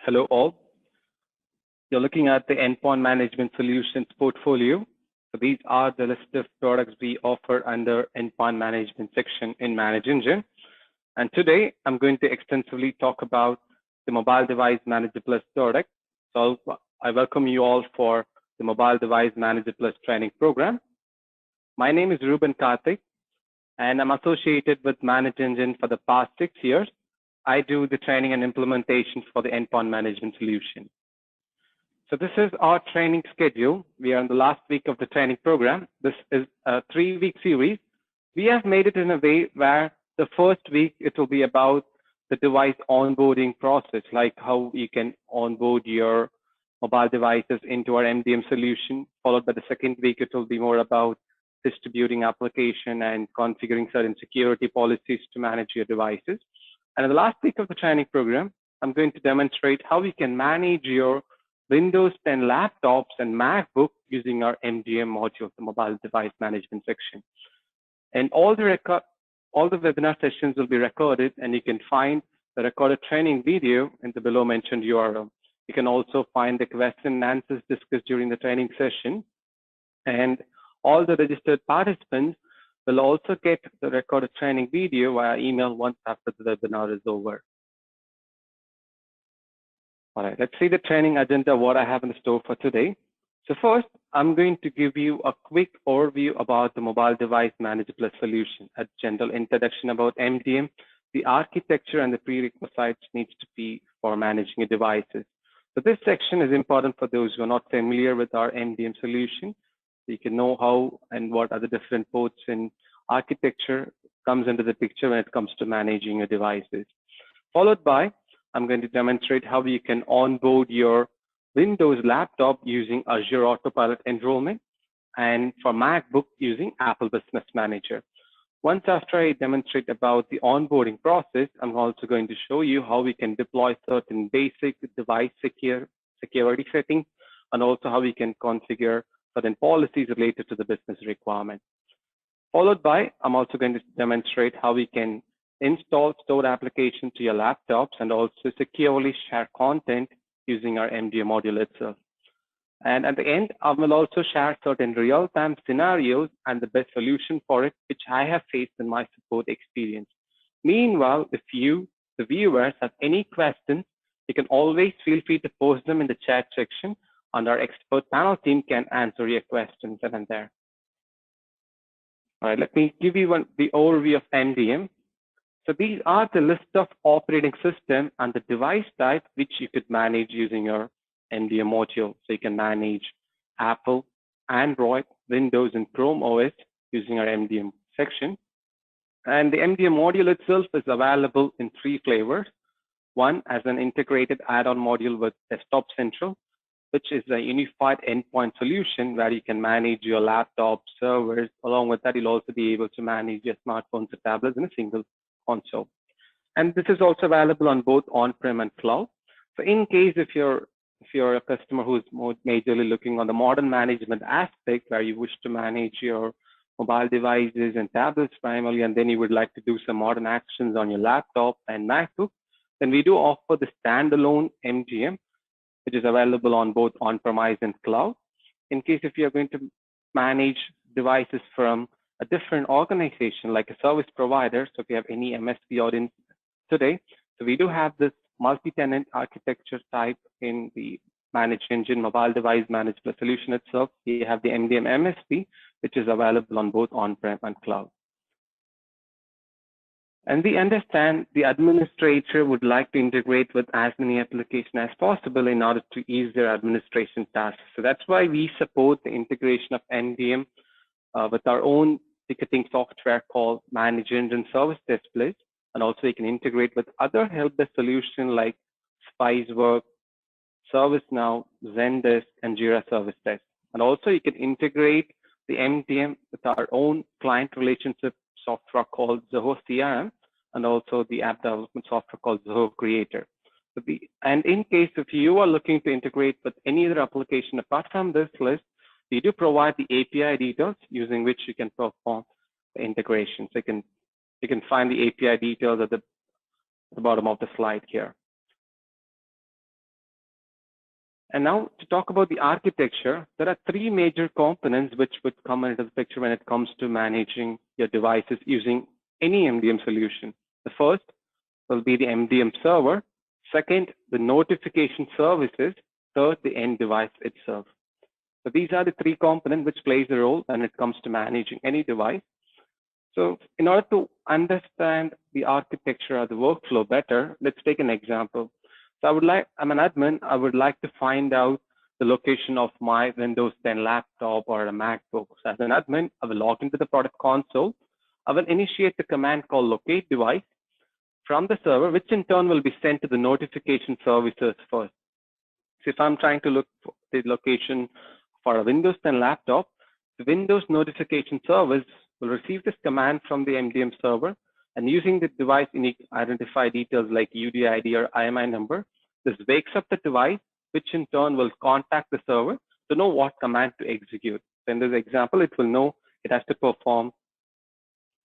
Hello all. You're looking at the endpoint management solutions portfolio. So these are the list of products we offer under endpoint management section in ManageEngine. And today I'm going to extensively talk about the mobile device manager plus product. So I welcome you all for the mobile device manager plus training program. My name is Ruben Karthik, and I'm associated with ManageEngine for the past 6 years. I do the training and implementation for the endpoint management solution. So this is our training schedule. We are in the last week of the training program. This is a 3-week series. We have made it in a way where the first week, it will be about the device onboarding process, like how you can onboard your mobile devices into our MDM solution. Followed by the second week, it will be more about distributing application and configuring certain security policies to manage your devices. And in the last week of the training program, I'm going to demonstrate how we can manage your Windows 10 laptops and MacBook using our MDM module, the mobile device management section. And all the webinar sessions will be recorded, and you can find the recorded training video in the below mentioned URL. You can also find the question and answers discussed during the training session. And all the registered participants will also get the recorded training video via email once after the webinar is over. All right, let's see the training agenda, what I have in store for today. So first, I'm going to give you a quick overview about the mobile device manager plus solution, a general introduction about MDM, the architecture and the prerequisites needs to be for managing your devices. So this section is important for those who are not familiar with our MDM solution. You can know how and what are the different ports and architecture comes into the picture when it comes to managing your devices. Followed by, I'm going to demonstrate how you can onboard your Windows laptop using Azure Autopilot Enrollment, and for MacBook using Apple Business Manager. Once after I demonstrate about the onboarding process, I'm also going to show you how we can deploy certain basic device security settings, and also how we can configure certain policies related to the business requirement. Followed by, I'm also going to demonstrate how we can install stored applications to your laptops and also securely share content using our MDM module itself. And at the end, I will also share certain real-time scenarios and the best solution for it, which I have faced in my support experience. Meanwhile, if you, the viewers, have any questions, you can always feel free to post them in the chat section, and our expert panel team can answer your questions then and there. All right, let me give you the overview of MDM. So these are the list of operating system and the device type which you could manage using your MDM module. So you can manage Apple, Android, Windows, and Chrome OS using our MDM section. And the MDM module itself is available in 3 flavors. One as an integrated add-on module with Desktop Central, which is a unified endpoint solution where you can manage your laptop, servers. Along with that, you'll also be able to manage your smartphones and tablets in a single console. And this is also available on both on-prem and cloud. So in case if you're a customer who's more majorly looking on the modern management aspect, where you wish to manage your mobile devices and tablets primarily, and then you would like to do some modern actions on your laptop and MacBook, then we do offer the standalone MDM, which is available on both on-premise and cloud. In case if you're going to manage devices from a different organization, like a service provider, so if you have any MSP audience today, so we do have this multi-tenant architecture type in the ManageEngine mobile device management solution itself. We have the MDM MSP, which is available on both on-prem and cloud. And we understand the administrator would like to integrate with as many applications as possible in order to ease their administration tasks. So that's why we support the integration of MDM with our own ticketing software called ManageEngine Service Displays. And also you can integrate with other help desk solutions like Spiceworks, ServiceNow, Zendesk, and Jira Service Desk. And also you can integrate the MDM with our own client relationship software called Zoho CRM, and also the app development software called Zoho Creator. And in case if you are looking to integrate with any other application apart from this list, we do provide the API details using which you can perform the integration. So you can find the API details at the bottom of the slide here. And now to talk about the architecture, there are three major components which would come into the picture when it comes to managing your devices using any MDM solution. The first will be the MDM server. Second, the notification services. Third, the end device itself. So these are the three components which plays a role when it comes to managing any device. So in order to understand the architecture or the workflow better, let's take an example. So I'm an admin, I would like to find out the location of my Windows 10 laptop or a MacBook. So as an admin, I will log into the product console. I will initiate the command called locate device from the server, which in turn will be sent to the notification services first. So if I'm trying to look for the location for a Windows 10 laptop, the Windows notification service will receive this command from the MDM server, and using the device unique identifier details like UDID or IMI number, this wakes up the device, which in turn will contact the server to know what command to execute. So in this example, it will know it has to perform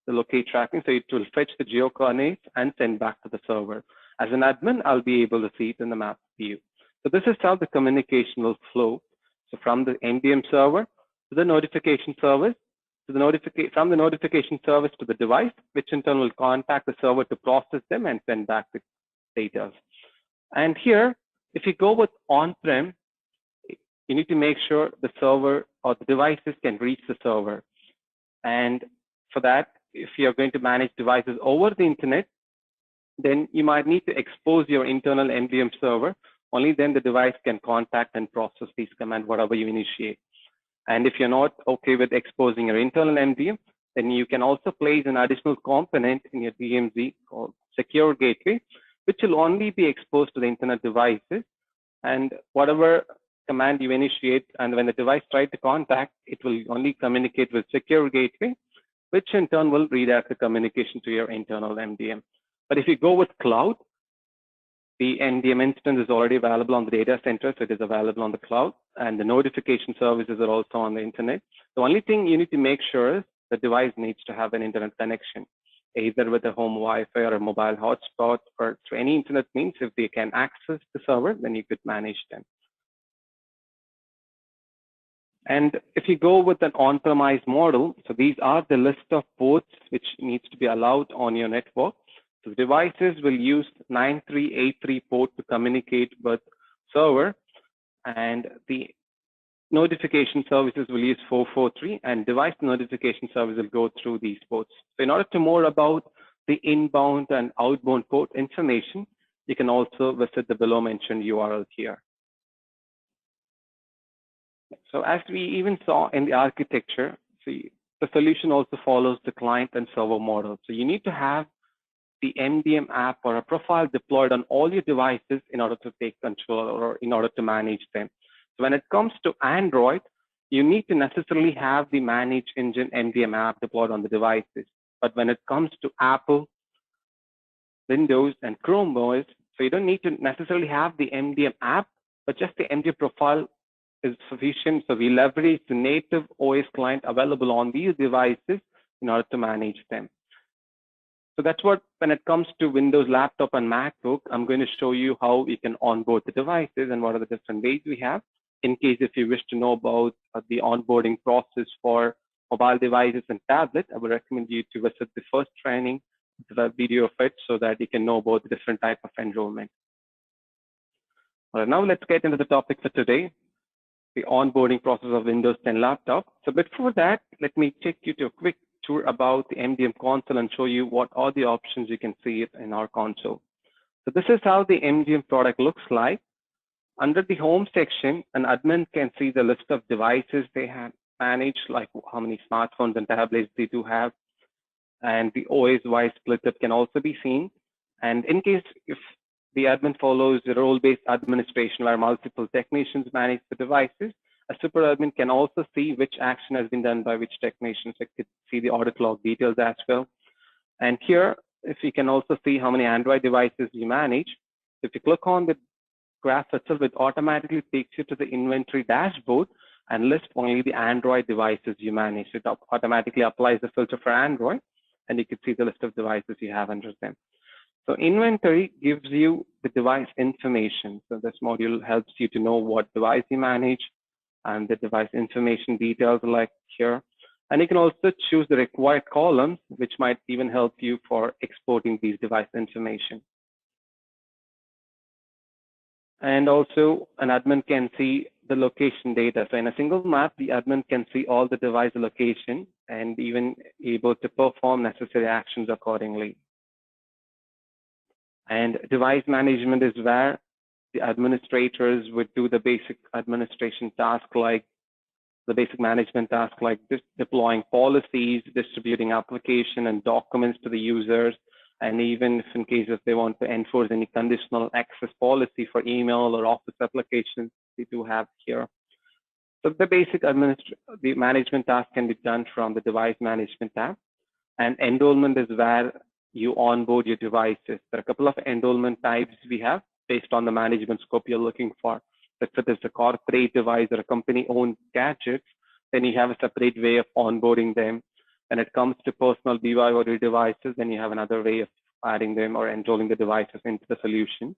the locate tracking, so it will fetch the geo coordinates and send back to the server. As an admin, I'll be able to see it in the map view. So this is how the communication will flow. So from the MDM server to the notification service, from the notification service to the device, which in turn will contact the server to process them and send back the data. And here, if you go with on-prem, you need to make sure the server or the devices can reach the server. And for that, if you're going to manage devices over the internet, then you might need to expose your internal MDM server. Only then the device can contact and process these commands, whatever you initiate. And if you're not okay with exposing your internal MDM, then you can also place an additional component in your DMZ called secure gateway, which will only be exposed to the internet devices. And whatever command you initiate, and when the device tries to contact, it will only communicate with secure gateway, which in turn will redirect the communication to your internal MDM. But if you go with cloud, the MDM instance is already available on the data center, so it is available on the cloud, and the notification services are also on the internet. The only thing you need to make sure is the device needs to have an internet connection, either with a home Wi-Fi or a mobile hotspot or through any internet means. If they can access the server, then you could manage them. And if you go with an on-premise model, so these are the list of ports which needs to be allowed on your network. So devices will use 9383 port to communicate with server, and the notification services will use 443, and device notification service will go through these ports. So in order to more about the inbound and outbound port information, you can also visit the below mentioned URL here. So as we even saw in the architecture, see, the solution also follows the client and server model. So you need to have the MDM app or a profile deployed on all your devices in order to take control or in order to manage them. So when it comes to Android, you need to necessarily have the ManageEngine MDM app deployed on the devices. But when it comes to Apple, Windows, and Chrome OS, so you don't need to necessarily have the MDM app, but just the MDM profile is sufficient. So we leverage the native OS client available on these devices in order to manage them. So that's what, when it comes to Windows laptop and MacBook, I'm going to show you how we can onboard the devices and what are the different ways we have. In case if you wish to know about the onboarding process for mobile devices and tablets, I would recommend you to visit the first training, the video of it, so that you can know about the different type of enrollment. All right, now let's get into the topic for today, the onboarding process of Windows 10 laptop. So before that, let me take you to a quick tour about the MDM console and show you what are the options you can see it in our console. So this is how the MDM product looks like. Under the home section, an admin can see the list of devices they have managed, like how many smartphones and tablets they do have, and the OS-wise split up can also be seen. And in case if the admin follows the role-based administration where multiple technicians manage the devices, a super admin can also see which action has been done by which technicians. It could see the audit log details as well. And here, if you can also see how many Android devices you manage, if you click on the graph itself, it automatically takes you to the inventory dashboard and lists only the Android devices you manage. It automatically applies the filter for Android, and you can see the list of devices you have under them. So inventory gives you the device information. So this module helps you to know what device you manage and the device information details like here. And you can also choose the required columns, which might even help you for exporting these device information. And also an admin can see the location data. So in a single map, the admin can see all the device location and even able to perform necessary actions accordingly. And device management is where the administrators would do the basic administration task, like the basic management task, like deploying policies, distributing application and documents to the users, and even if in case if they want to enforce any conditional access policy for email or office applications, they do have here. So the basic the management task can be done from the device management tab. And enrollment is where you onboard your devices. There are a couple of enrollment types we have based on the management scope you're looking for. If it is a corporate device or a company-owned gadget, then you have a separate way of onboarding them. When it comes to personal BYOD devices, then you have another way of adding them or enrolling the devices into the solution.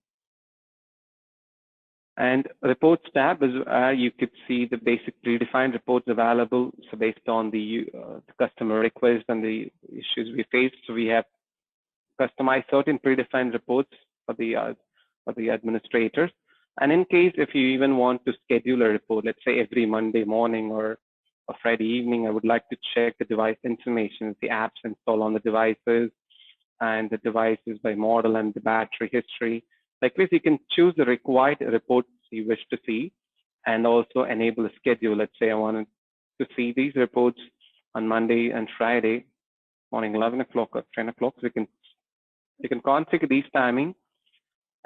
And reports tab is where you could see the basic predefined reports available. So based on the customer request and the issues we face, so we have customized certain predefined reports for the administrators. And in case if you even want to schedule a report, let's say every Monday morning or a Friday evening, I would like to check the device information, the apps installed on the devices, and the devices by model and the battery history. Like this, you can choose the required reports you wish to see and also enable a schedule. Let's say I wanted to see these reports on Monday and Friday morning, 11 o'clock or 10 o'clock. So you can configure these timing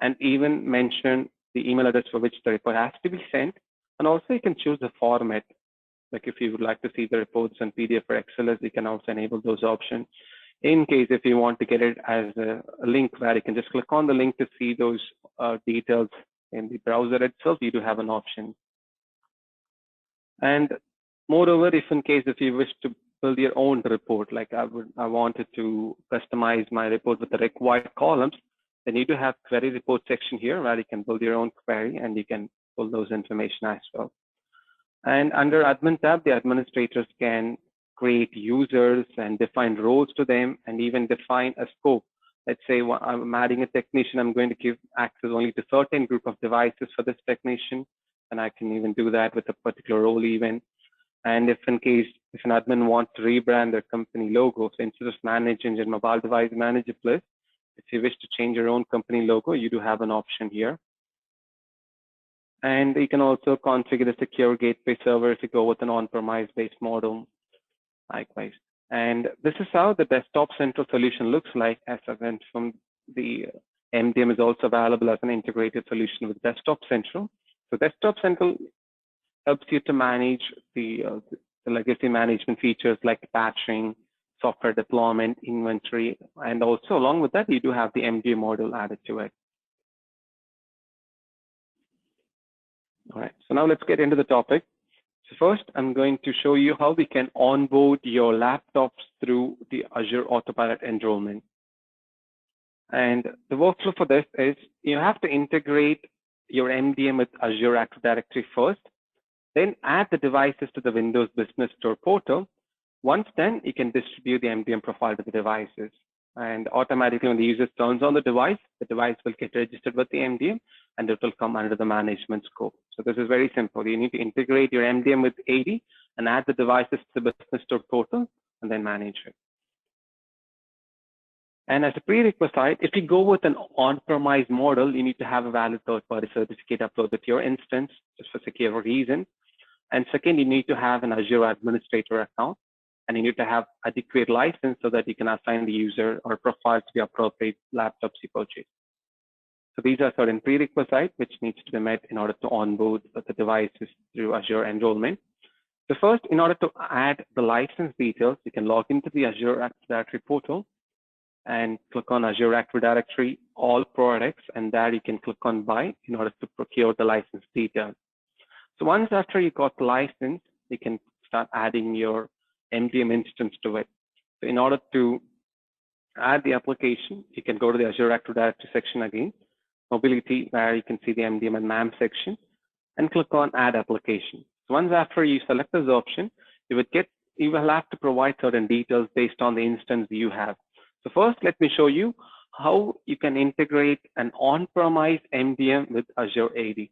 and even mention the email address for which the report has to be sent. And also you can choose the format. Like if you would like to see the reports in PDF or XLS, you can also enable those options. In case if you want to get it as a link where you can just click on the link to see those details in the browser itself, you do have an option. And moreover, if in case if you wish to build your own report, like I wanted to customize my report with the required columns, then you do have query report section here where you can build your own query and you can pull those information as well. And under admin tab, the administrators can create users and define roles to them and even define a scope. Let's say I'm adding a technician, I'm going to give access only to certain group of devices for this technician. And I can even do that with a particular role even. And if in case, if an admin wants to rebrand their company logo, so instead of ManageEngine Mobile Device Manager Plus, if you wish to change your own company logo, you do have an option here. And you can also configure the secure gateway server if you go with an on-premise based model, likewise. And this is how the desktop central solution looks like. As I went from the MDM is also available as an integrated solution with Desktop Central. So Desktop Central helps you to manage the legacy management features like patching, software deployment, inventory, and also along with that, you do have the MDM module added to it. All right, so now let's get into the topic. So first, I'm going to show you how we can onboard your laptops through the Azure Autopilot enrollment. And the workflow for this is you have to integrate your MDM with Azure Active Directory first, then add the devices to the Windows Business Store portal. Once done, you can distribute the MDM profile to the devices. And automatically when the user turns on the device will get registered with the MDM and it will come under the management scope. So this is very simple. You need to integrate your MDM with AD and add the devices to the Business Store portal and then manage it. And as a prerequisite, if you go with an on-premise model, you need to have a valid third-party certificate uploaded to your instance just for secure reasons. And second, you need to have an Azure administrator account and you need to have adequate license so that you can assign the user or profile to the appropriate laptops you purchase. So these are certain prerequisites which needs to be met in order to onboard the devices through Azure Enrollment. So first, in order to add the license details, you can log into the Azure Active Directory portal and click on Azure Active Directory, all products, and there you can click on buy in order to procure the license details. So once after you got the license, you can start adding your MDM instance to it. So in order to add the application, you can go to the Azure Active Directory section again, mobility, where you can see the MDM and MAM section, and click on add application. So once after you select this option, you will have to provide certain details based on the instance you have. So first, let me show you how you can integrate an on-premise MDM with Azure AD.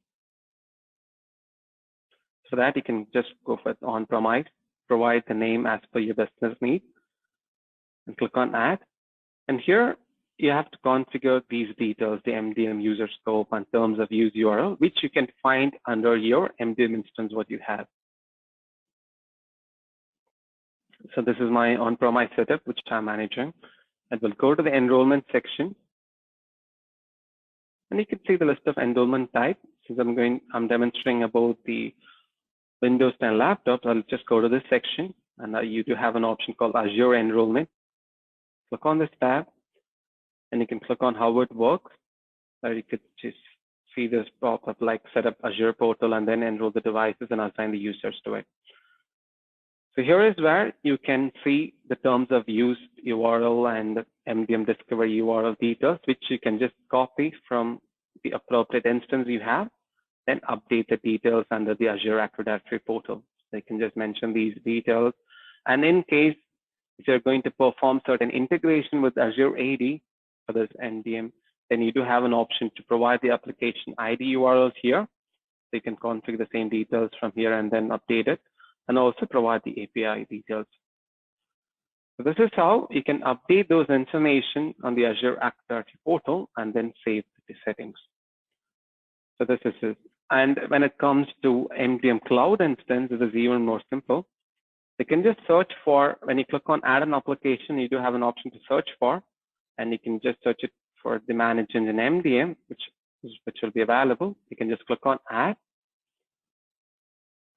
So that you can just go for on-premise, provide the name as per your business need, and click on add. And here you have to configure these details, the MDM user scope and terms of use URL, which you can find under your MDM instance what you have. So this is my on-premise setup, which I'm managing. And we'll go to the enrollment section. And you can see the list of enrollment type. Since I'm demonstrating about the Windows 10 laptops, I'll just go to this section. And you do have an option called Azure Enrollment. Click on this tab, and you can click on how it works. Or you could just see this pop up like set up Azure portal and then enroll the devices and assign the users to it. So here is where you can see the terms of use URL and the MDM discovery URL details, which you can just copy from the appropriate instance you have, then update the details under the Azure Active Directory portal. So you can just mention these details. And in case if you're going to perform certain integration with Azure AD for this MDM, then you do have an option to provide the application ID URLs here. So you can configure the same details from here and then update it, and also provide the API details. So this is how you can update those information on the Azure Active Directory portal and then save the settings. So this is it. And when it comes to MDM Cloud Instance, it is even more simple. You can just search for, when you click on add an application, you do have an option to search for, and you can just search it for the ManageEngine MDM, which will be available. You can just click on add,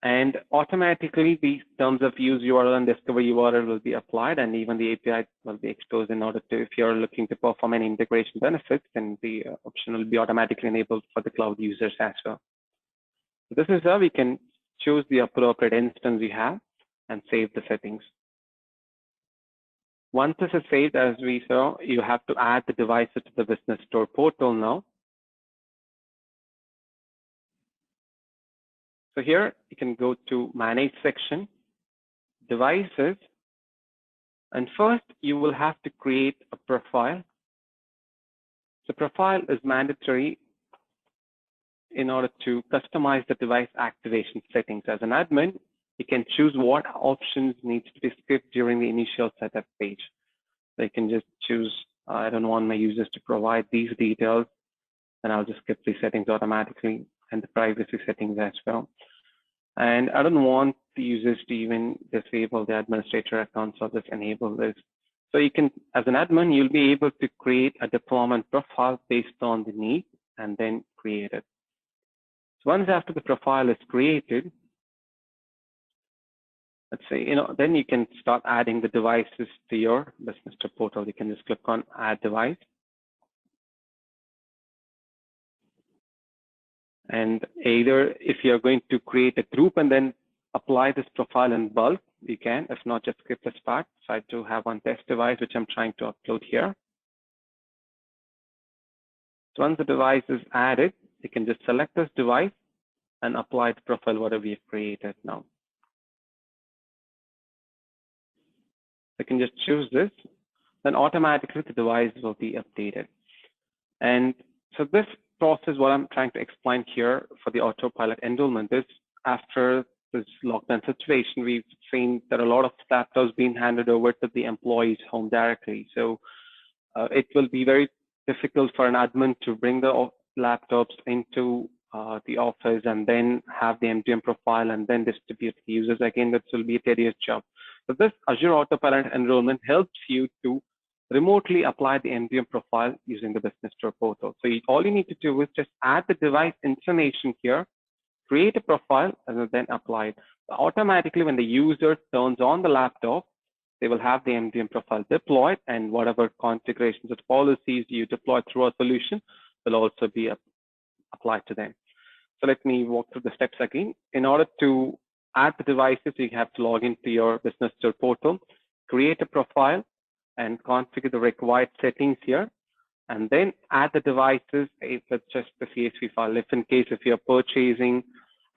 and automatically these terms of use URL and discovery URL will be applied, and even the API will be exposed in order to, if you're looking to perform any integration benefits, then the option will be automatically enabled for the cloud users as well. So this is how we can choose the appropriate instance we have and save the settings. Once this is saved, as we saw, you have to add the devices to the business store portal now. So here you can go to Manage section, Devices, and first you will have to create a profile. The profile is mandatory in order to customize the device activation settings. As an admin, you can choose what options need to be skipped during the initial setup page. So you can just choose, I don't want my users to provide these details, and I'll just skip these settings automatically, and the privacy settings as well. And I don't want the users to even disable the administrator account, so I'll just enable this. So you can, as an admin, you'll be able to create a deployment profile based on the need and then create it. So once after the profile is created, let's say, then you can start adding the devices to your business portal. You can just click on add device. And either if you're going to create a group and then apply this profile in bulk, you can. If not, just skip this part. So I do have one test device, which I'm trying to upload here. So once the device is added, you can just select this device and apply the profile, whatever we've created now. You can just choose this, then automatically the device will be updated. And so this process, what I'm trying to explain here for the autopilot enrollment is, after this lockdown situation, we've seen that a lot of laptops being handed over to the employee's home directly. So it will be very difficult for an admin to bring the laptops into the office and then have the MDM profile and then distribute the users. Again, that will be a tedious job. So this Azure Autopilot Enrollment helps you to remotely apply the MDM profile using the business store portal. So all you need to do is just add the device information here, create a profile, and then apply it. So automatically, when the user turns on the laptop, they will have the MDM profile deployed, and whatever configurations or policies you deploy through our solution will also be applied to them. So let me walk through the steps again. In order to add the devices, you have to log into your business store portal, create a profile, and configure the required settings here, and then add the devices if it's just the CSV file. If in case if you're purchasing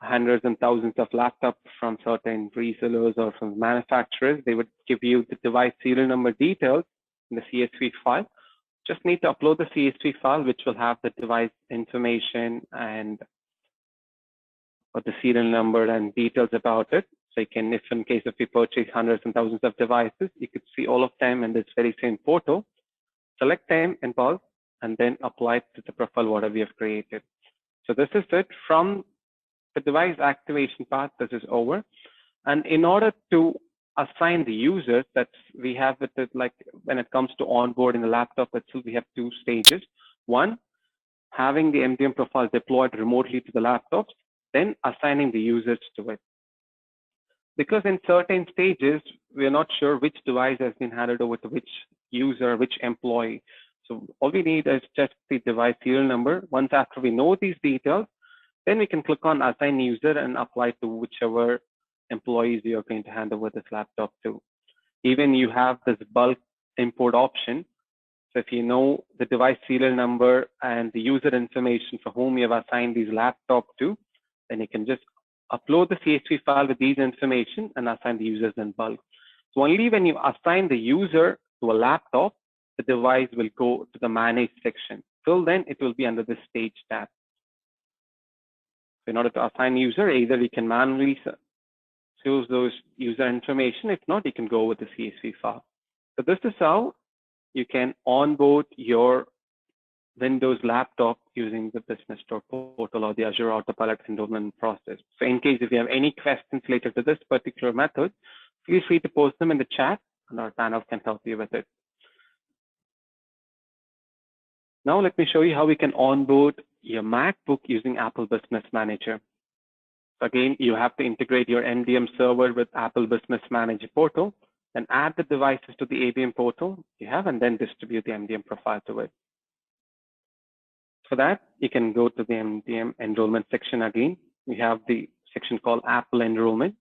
hundreds and thousands of laptops from certain resellers or from manufacturers, they would give you the device serial number details in the CSV file. Just need to upload the CSV file, which will have the device information and the serial number and details about it. So you can, if in case if you purchase hundreds and thousands of devices, you could see all of them in this very same portal. Select them in bulk and then apply it to the profile whatever we have created. So this is it. From the device activation part, this is over. And in order to assign the users, that we have it like when it comes to onboarding the laptop itself, we have two stages. One, having the MDM profile deployed remotely to the laptops, then assigning the users to it. Because in certain stages, we're not sure which device has been handed over to which user, which employee. So all we need is just the device serial number. Once after we know these details, then we can click on assign user and apply to whichever employees you are going to hand over this laptop to. Even you have this bulk import option. So if you know the device serial number and the user information for whom you have assigned these laptop to, then you can just upload the CSV file with these information and assign the users in bulk. So only when you assign the user to a laptop, the device will go to the manage section. Till then, it will be under the stage tab. So in order to assign user, either you can manually choose those user information. If not, you can go with the CSV file. So this is how you can onboard your Windows laptop using the Business Store portal or the Azure Autopilot enrollment process. So in case if you have any questions related to this particular method, feel free to post them in the chat and our panel can help you with it. Now let me show you how we can onboard your MacBook using Apple Business Manager. Again, you have to integrate your MDM server with Apple Business Manager portal, then add the devices to the ABM portal you have, and then distribute the MDM profile to it. For that, you can go to the MDM enrollment section again. We have the section called Apple Enrollment.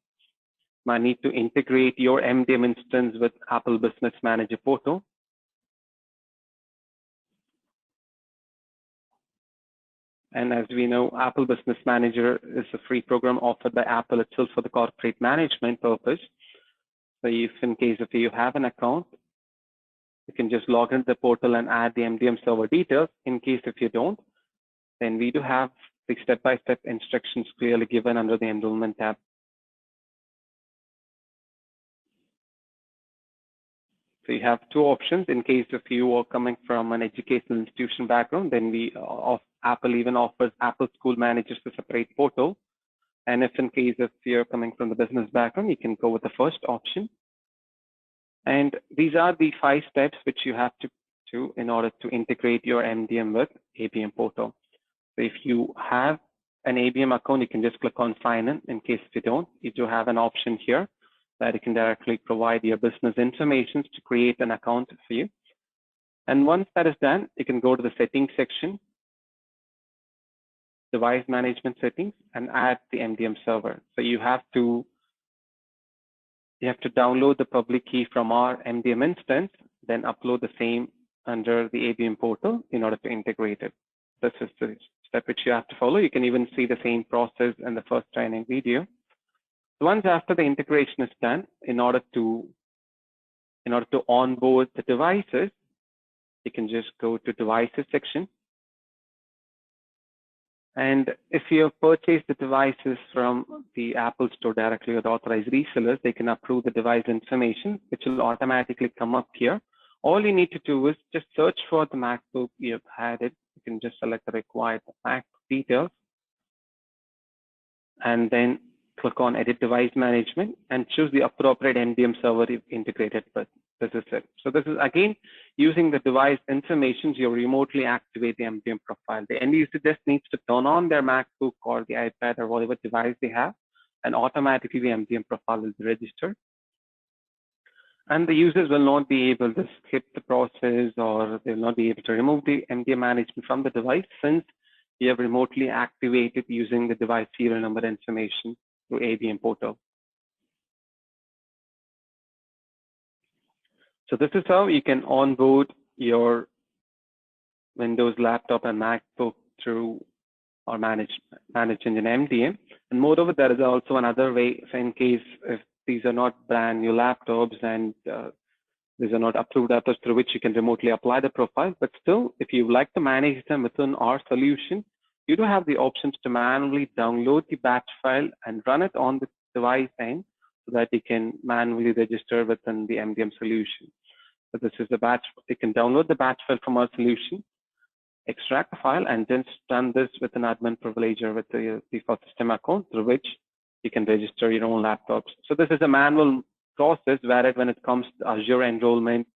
I need to integrate your MDM instance with Apple Business Manager portal. And as we know, Apple Business Manager is a free program offered by Apple itself for the corporate management purpose. So if in case if you have an account, you can just log into the portal and add the MDM server details. In case if you don't, then we do have the step-by-step instructions clearly given under the enrollment tab. So you have two options. In case if you are coming from an educational institution background, then Apple even offers Apple School Managers a separate portal. And if in case if you're coming from the business background, you can go with the first option. And these are the 5 steps which you have to do in order to integrate your MDM with ABM portal. So if you have an ABM account, you can just click on sign in. In case if you don't, you do have an option here that you can directly provide your business information to create an account for you. And once that is done, you can go to the settings section, device management settings, and add the MDM server. So you have to download the public key from our MDM instance, then upload the same under the ABM portal in order to integrate it. This is the step which you have to follow. You can even see the same process in the first training video. So once after the integration is done, in order to onboard the devices, you can just go to devices section. And if you have purchased the devices from the Apple Store directly with authorized resellers, they can approve the device information, which will automatically come up here. All you need to do is just search for the MacBook you've had it. You can just select the required MacBook details and then click on Edit Device Management and choose the appropriate MDM server you've integrated with. This is it. So this is again using the device information you remotely activate the MDM profile. The end user just needs to turn on their MacBook or the iPad or whatever device they have, and automatically the MDM profile will be registered. And the users will not be able to skip the process, or they will not be able to remove the MDM management from the device since you have remotely activated using the device serial number information through ABM portal. So this is how you can onboard your Windows laptop and MacBook through or ManageEngine MDM. And moreover, there is also another way. So in case if these are not brand new laptops and these are not approved laptops through which you can remotely apply the profile, but still, if you like to manage them within our solution, you do have the options to manually download the batch file and run it on the device end so that you can manually register within the MDM solution. So this is the batch. You can download the batch file from our solution, extract the file, and then run this with an admin privilege or with the default system account through which you can register your own laptops. So this is a manual process, whereas when it comes to Azure Enrollment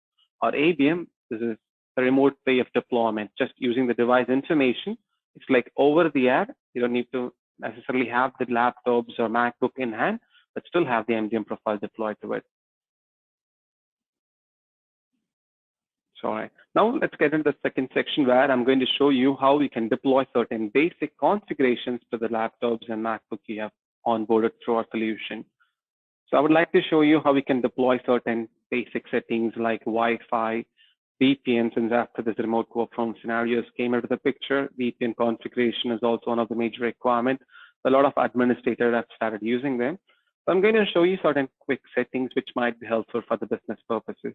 or ABM, this is a remote way of deployment, just using the device information. It's like over the air. You don't need to necessarily have the laptops or MacBook in hand, but still have the MDM profile deployed to it. So all right. Now let's get into the second section where I'm going to show you how we can deploy certain basic configurations to the laptops and MacBook you have onboarded through our solution. So I would like to show you how we can deploy certain basic settings like Wi-Fi, VPN, since after this remote work from scenarios came into the picture, VPN configuration is also one of the major requirements. A lot of administrators have started using them. So I'm going to show you certain quick settings which might be helpful for the business purposes.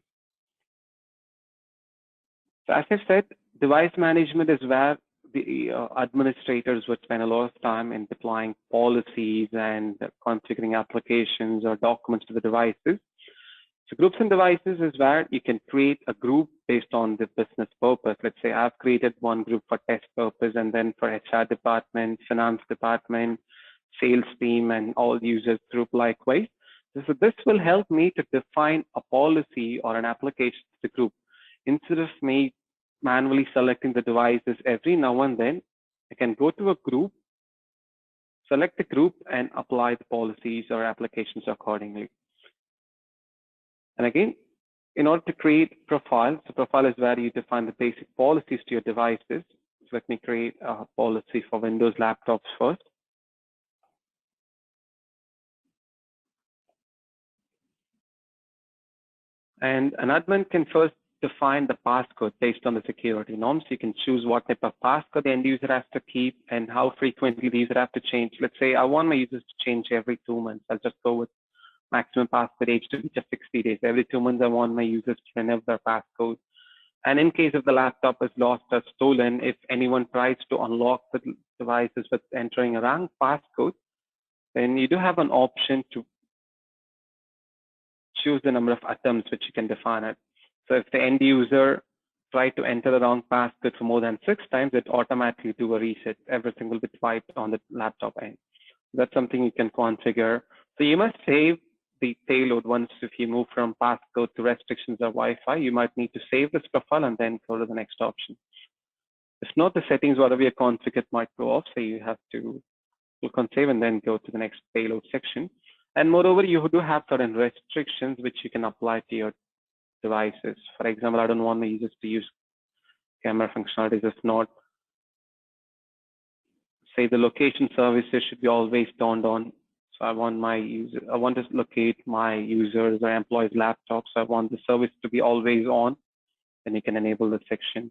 So as I said, device management is where the administrators would spend a lot of time in deploying policies and configuring applications or documents to the devices. So groups and devices is where you can create a group based on the business purpose. Let's say I've created one group for test purpose and then for HR department, finance department, sales team, and all users group likewise. So this will help me to define a policy or an application to the group. Instead of me manually selecting the devices every now and then, I can go to a group, select the group, and apply the policies or applications accordingly. And again, in order to create profiles, the profile is where you define the basic policies to your devices. So let me create a policy for Windows laptops first. And an admin can first define the passcode based on the security norms. You can choose what type of passcode the end user has to keep and how frequently the user has to change. Let's say I want my users to change every 2 months. I'll just go with maximum passcode age to be just 60 days. Every 2 months, I want my users to renew their passcode. And in case if the laptop is lost or stolen, if anyone tries to unlock the devices with entering a wrong passcode, then you do have an option to choose the number of attempts which you can define it. So if the end user tried to enter the wrong passcode for more than 6 times, it automatically do a reset. Everything will be wiped on the laptop end. That's something you can configure. So you must save the payload once if you move from passcode to restrictions or Wi-Fi. You might need to save this profile and then go to the next option. If not, the settings, whatever you configured might go off. So you have to click on save and then go to the next payload section. And moreover, you do have certain restrictions which you can apply to your devices. For example, I don't want my users to use camera functionalities. If not, say the location services should be always turned on. So I want to locate my users or employees' laptops. So I want the service to be always on. Then you can enable the section.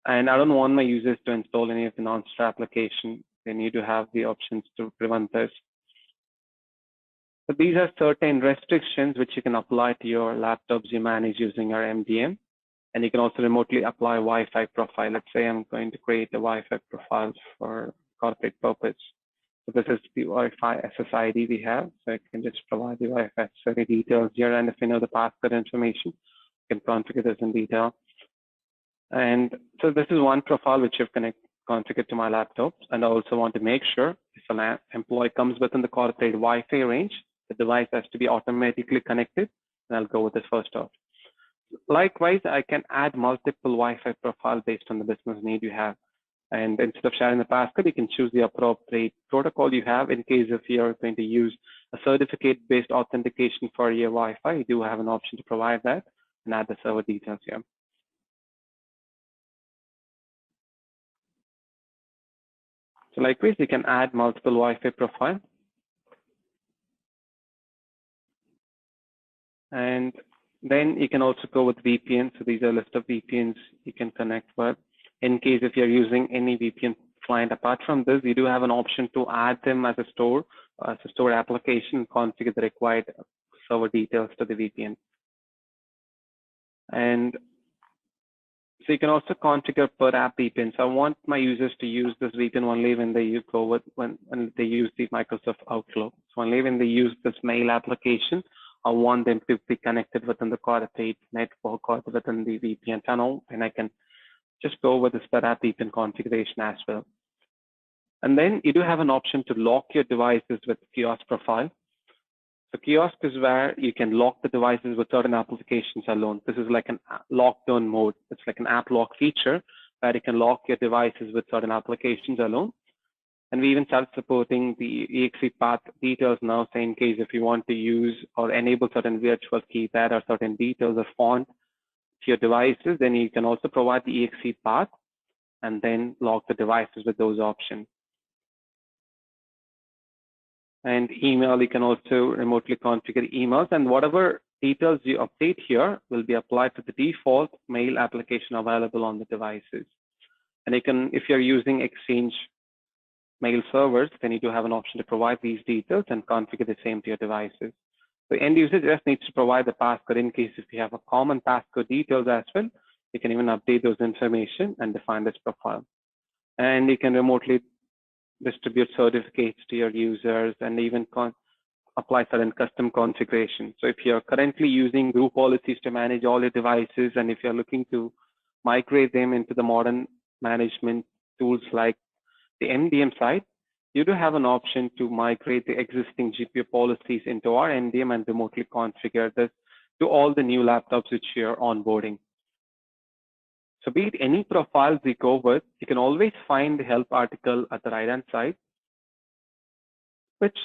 And I don't want my users to install any of the non-star application. Then you do have the options to prevent this. So these are certain restrictions which you can apply to your laptops you manage using our MDM. And you can also remotely apply Wi-Fi profile. Let's say I'm going to create a Wi-Fi profile for corporate purpose. So this is the Wi-Fi SSID we have. So I can just provide the Wi-Fi SSID details here. And if you know the passcode information, you can configure this in detail. And so this is one profile which you've configured to my laptop. And I also want to make sure if an employee comes within the corporate Wi-Fi range, the device has to be automatically connected. And I'll go with this first option. Likewise, I can add multiple Wi-Fi profiles based on the business need you have. And instead of sharing the passcode, you can choose the appropriate protocol you have. In case if you're going to use a certificate-based authentication for your Wi-Fi, you do have an option to provide that and add the server details here. So likewise, you can add multiple Wi-Fi profiles. And Then you can also go with VPN. So these are a list of VPNs you can connect with. In case if you're using any VPN client apart from this, you do have an option to add them as a store application, configure the required server details to the VPN. And so you can also configure per app VPN. So I want my users to use this VPN only when they when they use the Microsoft Outlook. So only when they use this mail application, I want them to be connected within the corporate network or within the VPN tunnel, and I can just go with this per app VPN configuration as well. And then you do have an option to lock your devices with kiosk profile. So kiosk is where you can lock the devices with certain applications alone. This is like an lockdown mode. It's like an app lock feature where you can lock your devices with certain applications alone. And we even start supporting the exe path details now, say in case if you want to use or enable certain virtual keypad or certain details or font to your devices, then you can also provide the exe path and then lock the devices with those options. And email, you can also remotely configure emails, and whatever details you update here will be applied to the default mail application available on the devices. And you can, if you're using Exchange mail servers, then you do have an option to provide these details and configure the same to your devices. The end user just needs to provide the passcode in case if you have a common passcode details as well, you can even update those information and define this profile. And you can remotely distribute certificates to your users and even apply certain custom configurations. So if you're currently using group policies to manage all your devices, and if you're looking to migrate them into the modern management tools like the MDM side, you do have an option to migrate the existing GPU policies into our MDM and remotely configure this to all the new laptops which you're onboarding. So be it any profiles you go with, you can always find the help article at the right-hand side, which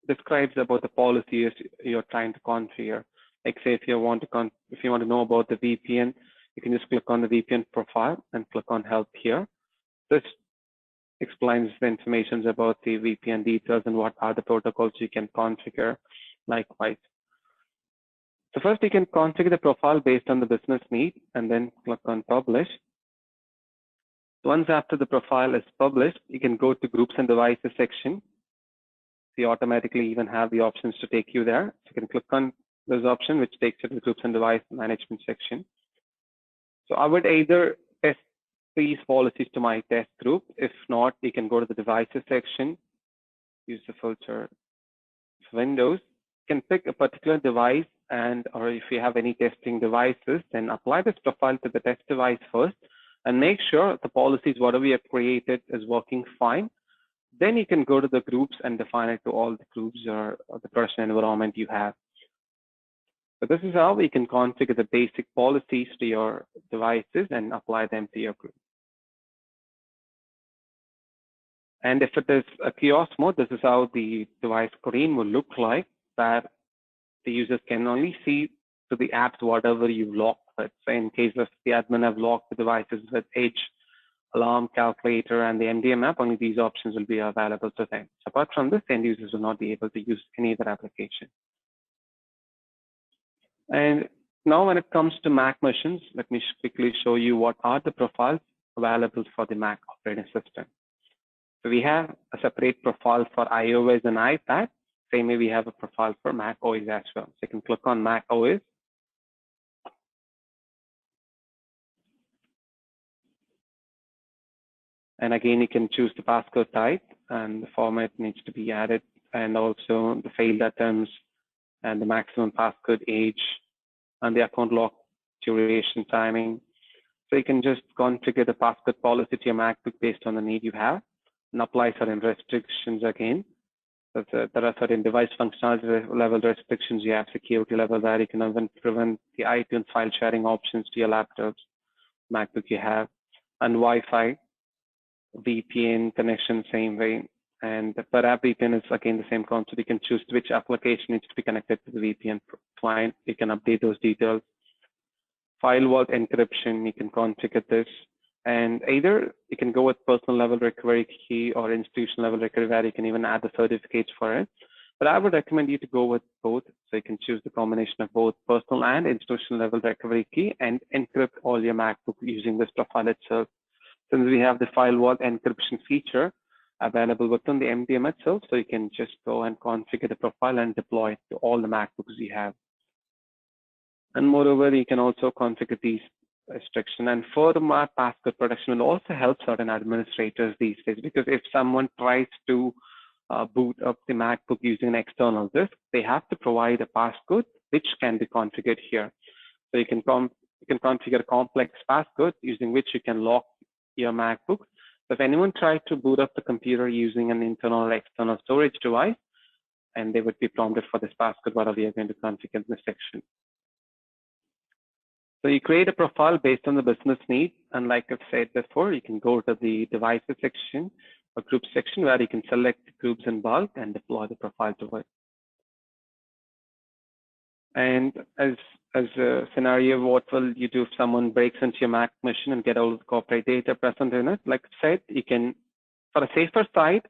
describes about the policies you're trying to configure. Like say, if you want to know about the VPN, you can just click on the VPN profile and click on help here. This explains the information about the VPN details and what are the protocols you can configure likewise. So first you can configure the profile based on the business need and then click on publish. Once after the profile is published, you can go to groups and devices section. So you automatically even have the options to take you there. So you can click on this option, which takes you to the groups and device management section. So I would either test these policies to my test group. If not, you can go to the devices section, use the filter Windows, you can pick a particular device or if you have any testing devices, then apply this profile to the test device first and make sure the policies, whatever you have created, is working fine. Then you can go to the groups and define it to all the groups or the production environment you have. So this is how we can configure the basic policies to your devices and apply them to your group. And if it is a kiosk mode, this is how the device screen will look like, that the users can only see to the apps whatever you locked with. So in case of the admin have locked the devices with Edge, Alarm, Calculator, and the MDM app, only these options will be available to them. So apart from this, end users will not be able to use any other application. And now when it comes to Mac machines, let me quickly show you what are the profiles available for the Mac operating system. So we have a separate profile for iOS and iPad. Same way we have a profile for Mac OS as well. So you can click on Mac OS. And again, you can choose the passcode type and the format needs to be added, and also the failed attempts and the maximum passcode age and the account lock duration timing. So you can just configure the passcode policy to your MacBook based on the need you have and apply certain restrictions again. So there are certain device functionality level restrictions. You have security level where you can even prevent the iTunes file sharing options to your laptops, MacBook you have, and Wi-Fi, VPN connection same way. And the per app VPN is again the same concept. You can choose which application needs to be connected to the VPN client. You can update those details. File vault encryption, you can configure this. And either you can go with personal level recovery key or institutional level recovery where you can even add the certificates for it. But I would recommend you to go with both. So you can choose the combination of both personal and institutional level recovery key and encrypt all your MacBook using this profile itself. Since we have the firewall encryption feature available within the MDM itself, so you can just go and configure the profile and deploy it to all the MacBooks you have. And moreover, you can also configure these restrictions. And furthermore, passcode protection will also help certain administrators these days, because if someone tries to boot up the MacBook using an external disk, they have to provide a passcode which can be configured here. So you can configure a complex passcode using which you can lock your MacBook. So if anyone tried to boot up the computer using an internal or external storage device, and they would be prompted for this passcode, what we are going to configure in this section. So you create a profile based on the business need. And like I've said before, you can go to the devices section or group section where you can select groups in bulk and deploy the profile to it. And as a scenario, what will you do if someone breaks into your Mac machine and get all of the corporate data present in it? Like I said, you can, for a safer side,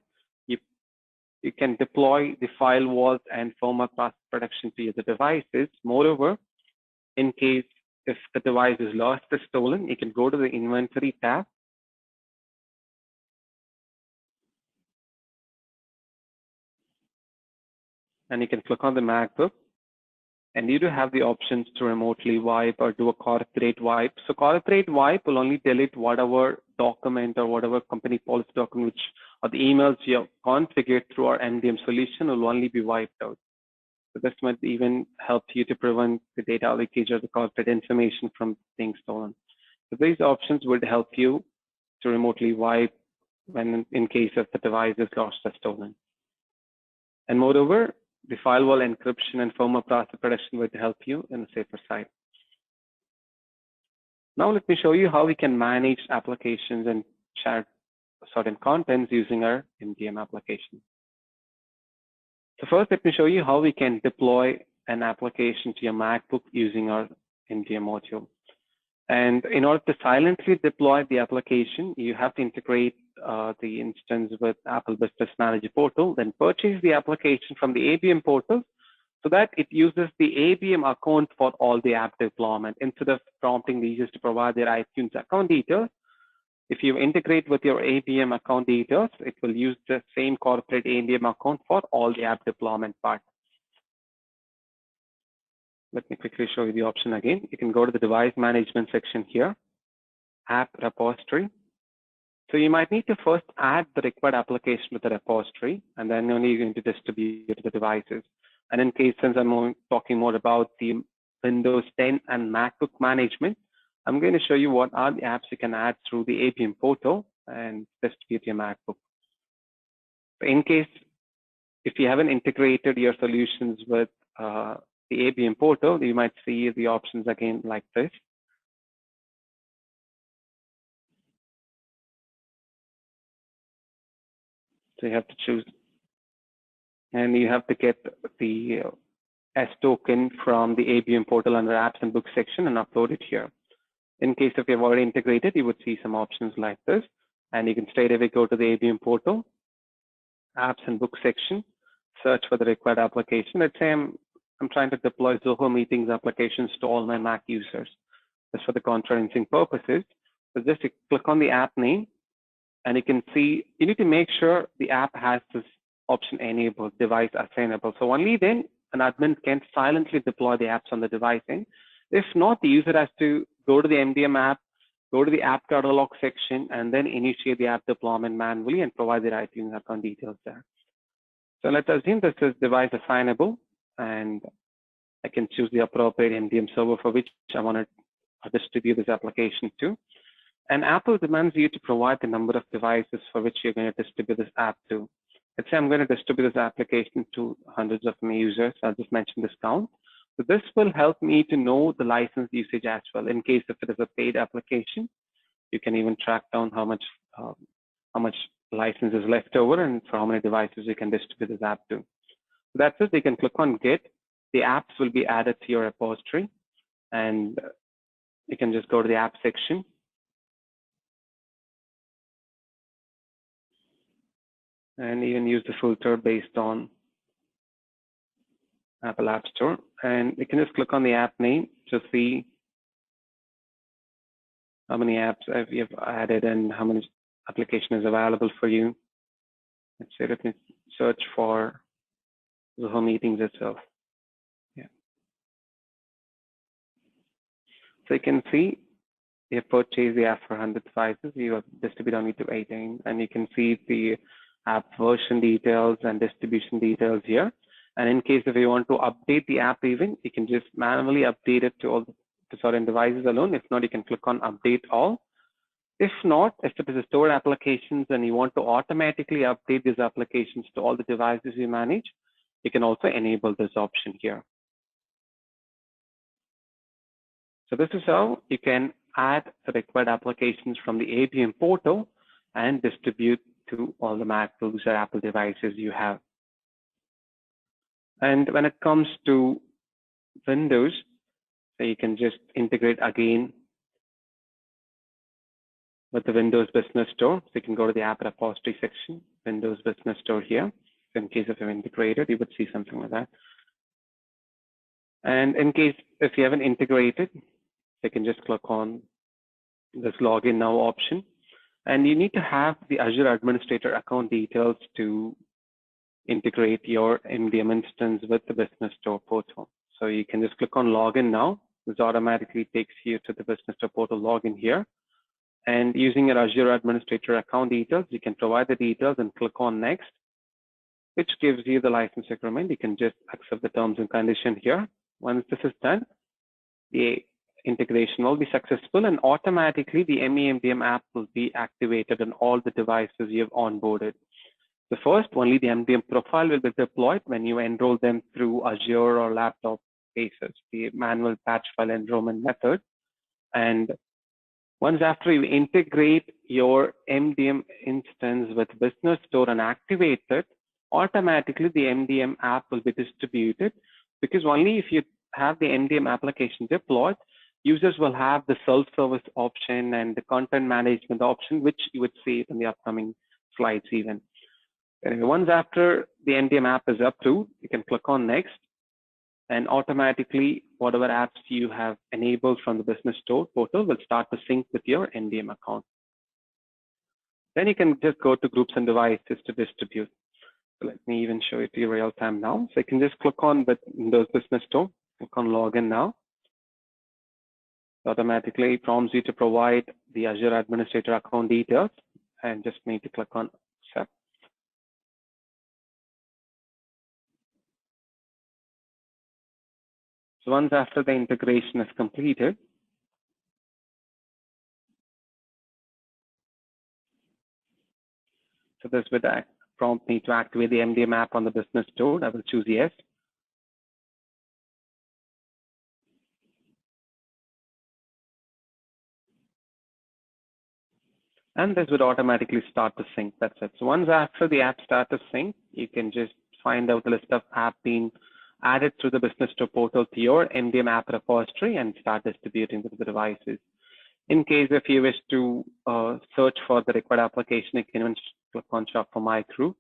you can deploy the firewalls and firmware cross protection to the devices. Moreover, in case if the device is lost or stolen, you can go to the inventory tab. And you can click on the MacBook. And you do have the options to remotely wipe or do a corporate wipe. So corporate wipe will only delete whatever document or whatever company policy document or the emails you have configured through our MDM solution will only be wiped out. So this might even help you to prevent the data leakage or the corporate information from being stolen. So these options would help you to remotely wipe when in case of the device is lost or stolen. And moreover, the firewall encryption and firmware process protection would help you in the safer side. Now let me show you how we can manage applications and share certain contents using our MDM application. So first, let me show you how we can deploy an application to your MacBook using our MDM module. And in order to silently deploy the application, you have to integrate the instance with Apple Business Manager portal, then purchase the application from the ABM portal so that it uses the ABM account for all the app deployment. Instead of prompting the users to provide their iTunes account details, if you integrate with your ABM account details, it will use the same corporate ABM account for all the app deployment part. Let me quickly show you the option again. You can go to the device management section here, app repository. So you might need to first add the required application with the repository, and then only you're going to distribute it to the devices. And in case, since I'm talking more about the Windows 10 and MacBook management, I'm going to show you what are the apps you can add through the ABM portal and distribute your MacBook. In case, if you haven't integrated your solutions with the ABM portal, you might see the options again like this. So you have to choose, and you have to get the S token from the ABM portal under apps and books section and upload it here. In case if you've already integrated, you would see some options like this, and you can straight away go to the ABM portal, apps and books section, search for the required application. Let's say I'm trying to deploy Zoho Meetings applications to all my Mac users. Just for the conferencing purposes. So just click on the app name, and you can see you need to make sure the app has this option enabled, device assignable. So only then an admin can silently deploy the apps on the device end. If not, the user has to go to the MDM app, go to the app catalog section, and then initiate the app deployment manually and provide the iTunes account details there. So let's assume this is device assignable, and I can choose the appropriate MDM server for which I want to distribute this application to. And Apple demands you to provide the number of devices for which you're going to distribute this app to. Let's say I'm going to distribute this application to hundreds of my users. I'll just mention this count. So this will help me to know the license usage as well. In case if it is a paid application, you can even track down how much license is left over and for how many devices you can distribute this app to. So that's it. You can click on Git. The apps will be added to your repository, and you can just go to the app section. And even use the filter based on Apple App Store, and you can just click on the app name to see how many apps you have added and how many application is available for you. Let's say let me search for Zoho Meetings itself. Yeah. So you can see you have purchased the app for 100 devices. You have distributed only to 18, and you can see the app version details and distribution details here. And in case if you want to update the app even, you can just manually update it to all to certain devices alone. If not, you can click on update all. If not, if it is a stored applications and you want to automatically update these applications to all the devices you manage, you can also enable this option here. So this is how you can add the required applications from the ABM portal and distribute to all the MacBooks or Apple devices you have. And when it comes to Windows, so you can just integrate again with the Windows Business Store. So you can go to the app repository section, Windows Business Store here. So in case if you've integrated, you would see something like that. And in case if you haven't integrated, you can just click on this login now option. And you need to have the Azure administrator account details to integrate your MDM instance with the Business Store portal. So you can just click on login now. This automatically takes you to the Business Store portal login here. And using your Azure administrator account details, you can provide the details and click on next, which gives you the license agreement. You can just accept the terms and conditions here. Once this is done, the integration will be successful, and automatically the MDM app will be activated on all the devices you have onboarded. The first, only the MDM profile will be deployed when you enroll them through Azure or laptop basis, the manual patch file enrollment method. And once after you integrate your MDM instance with Business Store and activate it, automatically the MDM app will be distributed, because only if you have the MDM application deployed, users will have the self-service option and the content management option, which you would see in the upcoming slides even. Anyway, once after the MDM app is approved, you can click on next, and automatically whatever apps you have enabled from the Business Store portal will start to sync with your MDM account. Then you can just go to groups and devices to distribute. So let me even show it to you real time now. So you can just click on Windows Business Store, click on login now. It automatically prompts you to provide the Azure administrator account details, and just need to click on accept. So once after the integration is completed, so this would prompt me to activate the MDM app on the Business Store. I will choose yes. And this would automatically start to sync. That's it. So once after the app starts to sync, you can just find out the list of apps being added through the Business Store portal to your MDM app repository and start distributing to the devices. In case if you wish to search for the required application, you can even click on Shop for My Crew.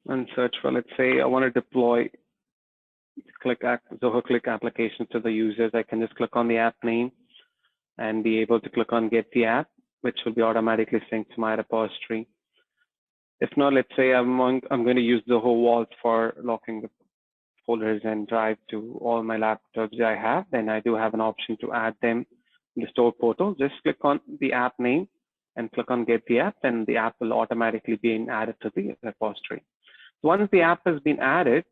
And search for, let's say I want to deploy Zoho Click application to the users. I can just click on the app name and be able to click on Get the App, which will be automatically synced to my repository. If not, let's say I'm going to use Zoho Vault for locking the folders and drive to all my laptops I have, then I do have an option to add them in the store portal. Just click on the app name and click on Get the App, and the app will automatically be added to the repository. Once the app has been added,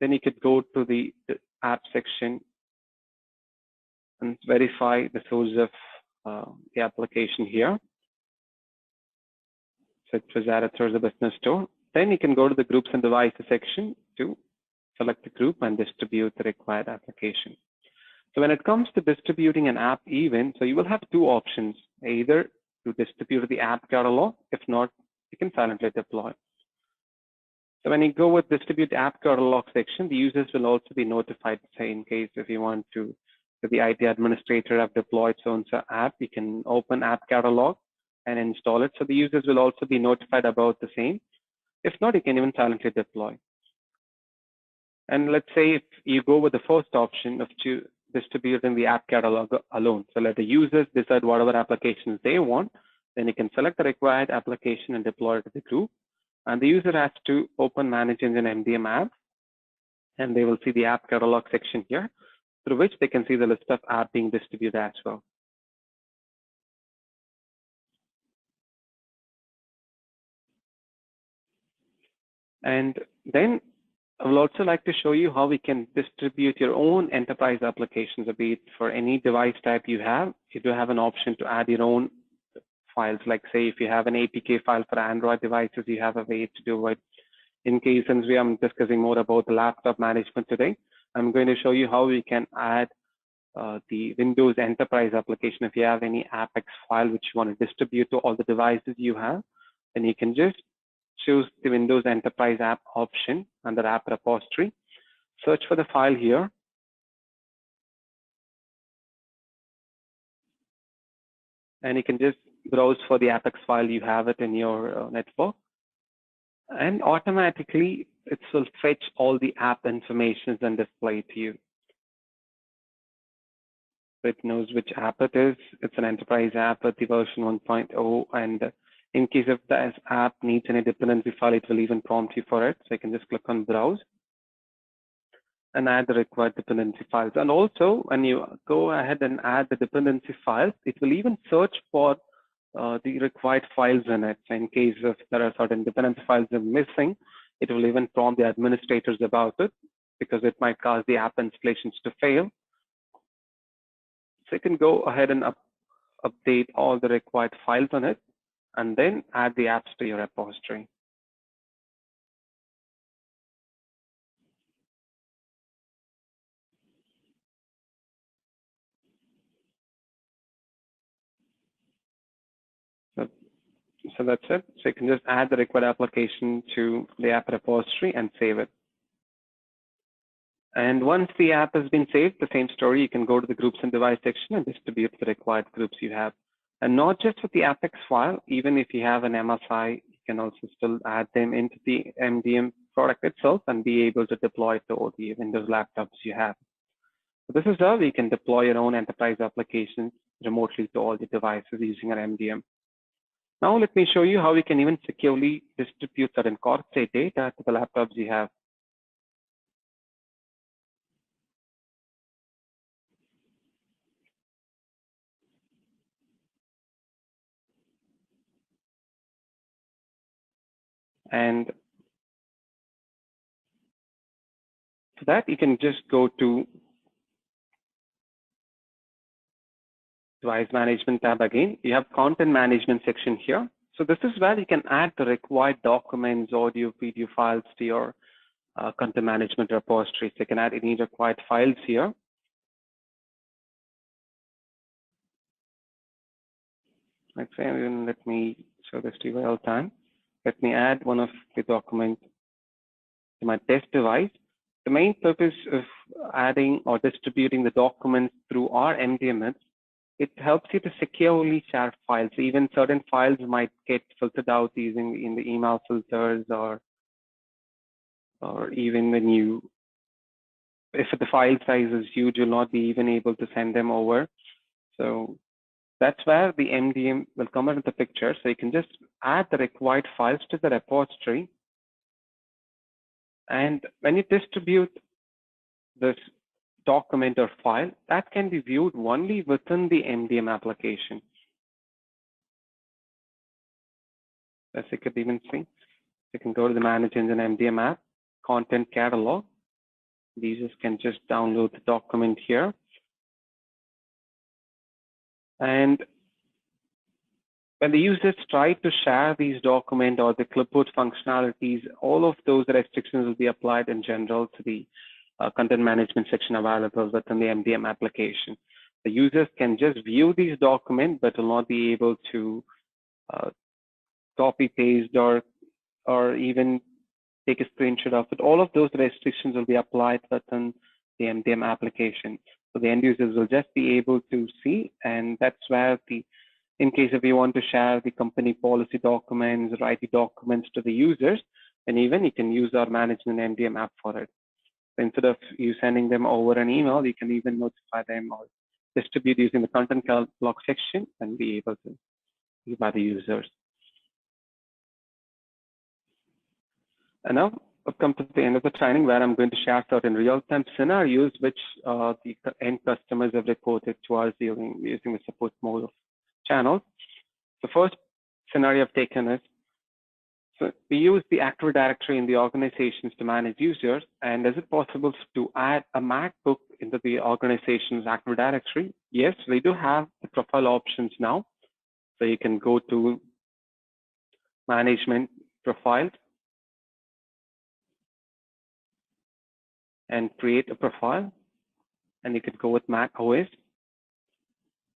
then you could go to the app section and verify the source of the application here. So it was added through the Business Store. Then you can go to the Groups and Devices section to select the group and distribute the required application. So when it comes to distributing an app even, so you will have two options, either to distribute the app catalog. If not, you can silently deploy. So when you go with distribute app catalog section, the users will also be notified, say in case if you want to So the IT administrator have deployed so-and-so app, you can open app catalog and install it. So the users will also be notified about the same. If not, you can even silently deploy. And let's say if you go with the first option of distributing the app catalog alone. So let the users decide whatever applications they want. Then you can select the required application and deploy it to the group. And the user has to open ManageEngine MDM app, and they will see the app catalog section here, through which they can see the list of app being distributed as well. And then I would also like to show you how we can distribute your own enterprise applications, be it for any device type you have. You do have an option to add your own files. Like say, if you have an APK file for Android devices, you have a way to do it. In case, since I'm discussing more about the laptop management today, I'm going to show you how we can add the Windows Enterprise application. If you have any Apex file which you want to distribute to all the devices you have, then you can just choose the Windows Enterprise app option under app repository. Search for the file here. And you can just browse for the Apex file you have it in your network. And automatically, it will fetch all the app information and display to you. It knows which app it is. It's an enterprise app at the version 1.0. And in case if this app needs any dependency file, it will even prompt you for it. So you can just click on browse and add the required dependency files. And also, when you go ahead and add the dependency files, it will even search for the required files in it. So in case if there are certain dependency files that are missing, it will even prompt the administrators about it, because it might cause the app installations to fail. So you can go ahead and update all the required files on it, and then add the apps to your repository. So that's it. So you can just add the required application to the app repository and save it. And once the app has been saved, the same story, you can go to the groups and device section and distribute the required groups you have. And not just with the Apex file, even if you have an MSI, you can also still add them into the MDM product itself and be able to deploy it to all the Windows laptops you have. So this is how you can deploy your own enterprise applications remotely to all the devices using an MDM. Now let me show you how we can even securely distribute certain core state data to the laptops you have. And for that, you can just go to Device Management tab again. You have Content Management section here. So this is where you can add the required documents, audio, video files to your content management repository. So you can add any required files here. Let's say, let me show this to you real time. Let me add one of the documents to my test device. The main purpose of adding or distributing the documents through our MDM is it helps you to securely share files. Even certain files might get filtered out using in the email filters, or even when you, if the file size is huge, you'll not be even able to send them over. So that's where the MDM will come into the picture. So you can just add the required files to the repository. And when you distribute this document or file, that can be viewed only within the MDM application. As you could even see, you can go to the ManageEngine MDM app, content catalog. Users can just download the document here. And when the users try to share these documents or the clipboard functionalities, all of those restrictions will be applied in general to the content management section available within the MDM application. The users can just view these documents, but will not be able to copy, paste, or even take a screenshot of it. All of those restrictions will be applied within the MDM application. So the end users will just be able to see, and that's where in case if you want to share the company policy documents or IT documents to the users, then even you can use our ManageEngine MDM app for it. So instead of you sending them over an email, you can even notify them or distribute using the content block section and be able to use by the users. And now I've come to the end of the training where I'm going to share certain real-time scenarios which the end customers have reported to us using the support mode of channels. The first scenario I've taken is, so we use the Active Directory in the organizations to manage users, and is it possible to add a MacBook into the organization's Active Directory? Yes, we do have the profile options now. So you can go to Management Profiles and create a profile, and you could go with Mac OS.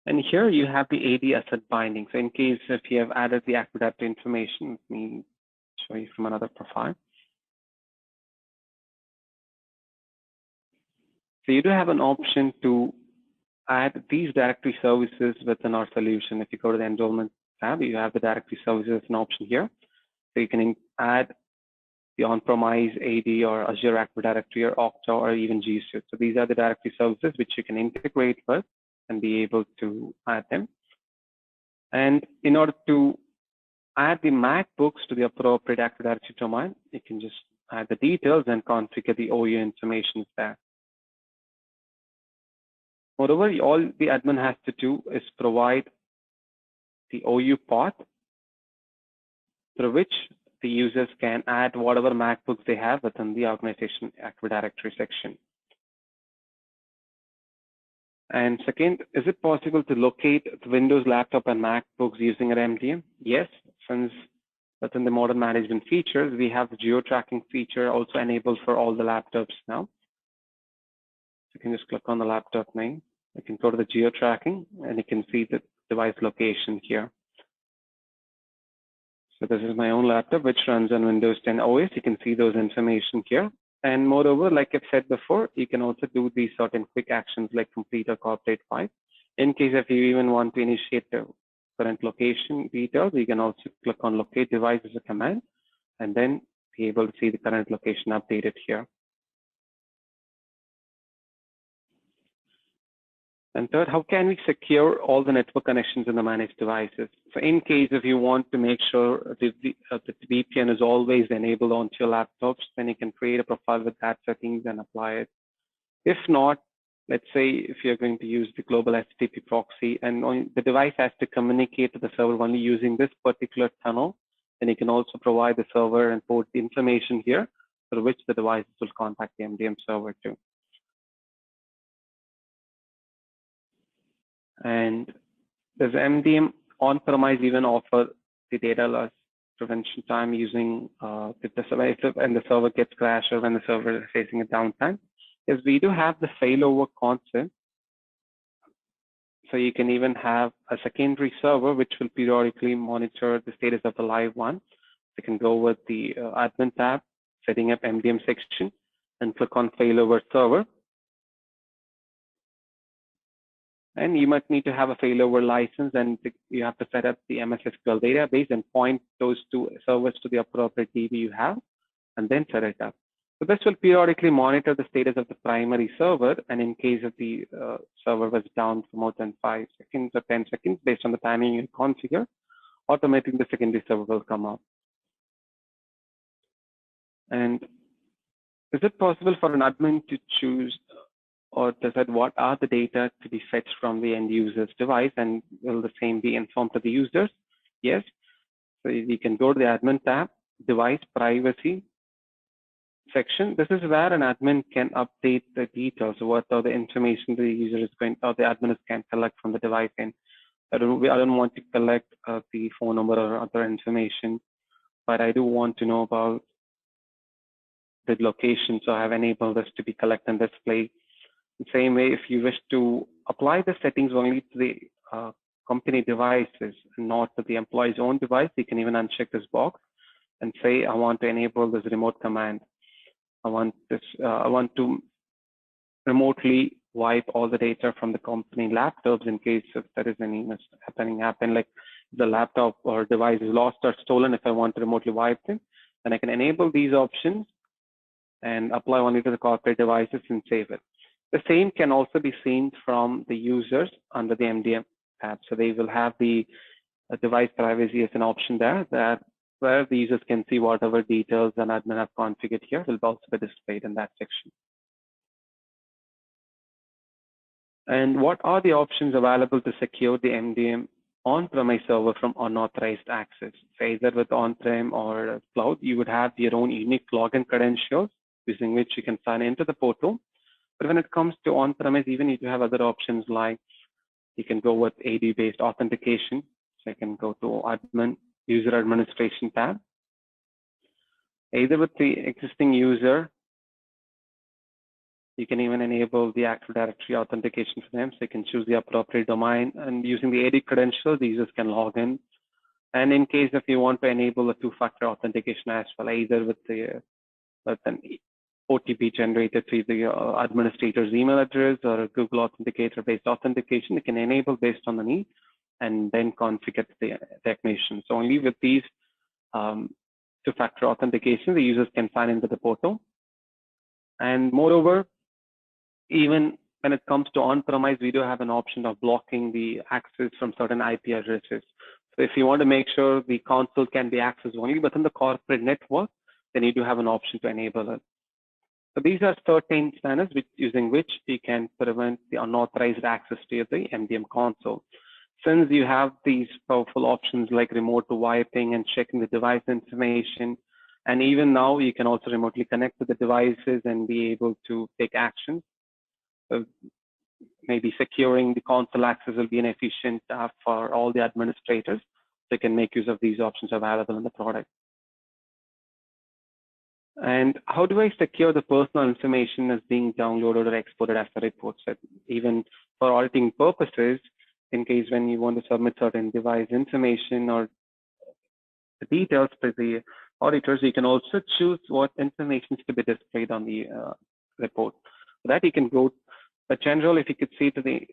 And here you have the AD asset binding. So in case if you have added the Active Directory information, let me show you from another profile. So you do have an option to add these directory services within our solution. If you go to the Enrollment tab, you have the directory services as an option here. So you can add the on-premise AD or Azure Active Directory or Okta or even G Suite. So these are the directory services which you can integrate with and be able to add them. And in order to add the MacBooks to the appropriate Active Directory domain, you can just add the details and configure the OU information there. Moreover, all the admin has to do is provide the OU path through which the users can add whatever MacBooks they have within the organization Active Directory section. And second, is it possible to locate the Windows laptop and MacBooks using an MDM? Yes, since within the modern management features, we have the geo-tracking feature also enabled for all the laptops now. So you can just click on the laptop name. You can go to the geo-tracking and you can see the device location here. So this is my own laptop, which runs on Windows 10 OS. You can see those information here. And moreover, like I've said before, you can also do these certain quick actions like complete or copy file. In case if you even want to initiate the current location details, you can also click on locate device as a command and then be able to see the current location updated here. And third, how can we secure all the network connections in the managed devices? So in case if you want to make sure the VPN is always enabled onto your laptops, then you can create a profile with that settings and apply it. If not, let's say if you're going to use the global HTTP proxy and the device has to communicate to the server only using this particular tunnel, then you can also provide the server and port the information here through which the devices will contact the MDM server too. And does MDM on-premise even offer the data loss prevention time using the server when the server gets crashed or when the server is facing a downtime? Yes, we do have the failover concept. So you can even have a secondary server which will periodically monitor the status of the live one. You can go with the admin tab, setting up MDM section, and click on failover server. And you might need to have a failover license, and you have to set up the MS SQL database and point those two servers to the appropriate DB you have, and then set it up. So this will periodically monitor the status of the primary server, and in case of the server was down for more than 5 seconds or 10 seconds, based on the timing you configure, automatically the secondary server will come up. And is it possible for an admin to choose or decide what are the data to be fetched from the end user's device, and will the same be informed to the users? Yes. So you can go to the admin tab, device privacy section. This is where an admin can update the details, what are the information the user is going, or the admin can collect from the device. And I don't want to collect the phone number or other information, but I do want to know about the location. So I have enabled this to be collect and display. The same way, if you wish to apply the settings only to the company devices and not to the employee's own device, you can even uncheck this box and say, I want to enable this remote command. I want to remotely wipe all the data from the company laptops in case if there is any happen, like the laptop or device is lost or stolen. If I want to remotely wipe them, then I can enable these options and apply only to the corporate devices and save it. The same can also be seen from the users under the MDM tab. So they will have the device privacy as an option there, that where the users can see whatever details an admin have configured here will also be displayed in that section. And what are the options available to secure the MDM on-premise server from unauthorized access? So either with on-prem or cloud, you would have your own unique login credentials using which you can sign into the portal. But when it comes to on-premise, even you have other options like you can go with AD-based authentication. So you can go to admin, user administration tab. Either with the existing user, you can even enable the Active Directory authentication for them. So you can choose the appropriate domain, and using the AD credentials, the users can log in. And in case if you want to enable a two-factor authentication as well, either with an OTP generated through the administrator's email address or a Google Authenticator-based authentication, you can enable based on the need and then configure the technician. So only with these two-factor authentication, the users can sign into the portal. And moreover, even when it comes to on-premise, we do have an option of blocking the access from certain IP addresses. So if you want to make sure the console can be accessed only within the corporate network, then you do have an option to enable it. So these are certain standards using which you can prevent the unauthorized access to the MDM console. Since you have these powerful options like remote wiping and checking the device information, and even now you can also remotely connect to the devices and be able to take action. So maybe securing the console access will be an efficient for all the administrators. So you can make use of these options available in the product. And how do I secure the personal information as being downloaded or exported as a report set? Even for auditing purposes, in case when you want to submit certain device information or the details to the auditors, you can also choose what information is to be displayed on the report. For that, you can go, but general, if you could see to the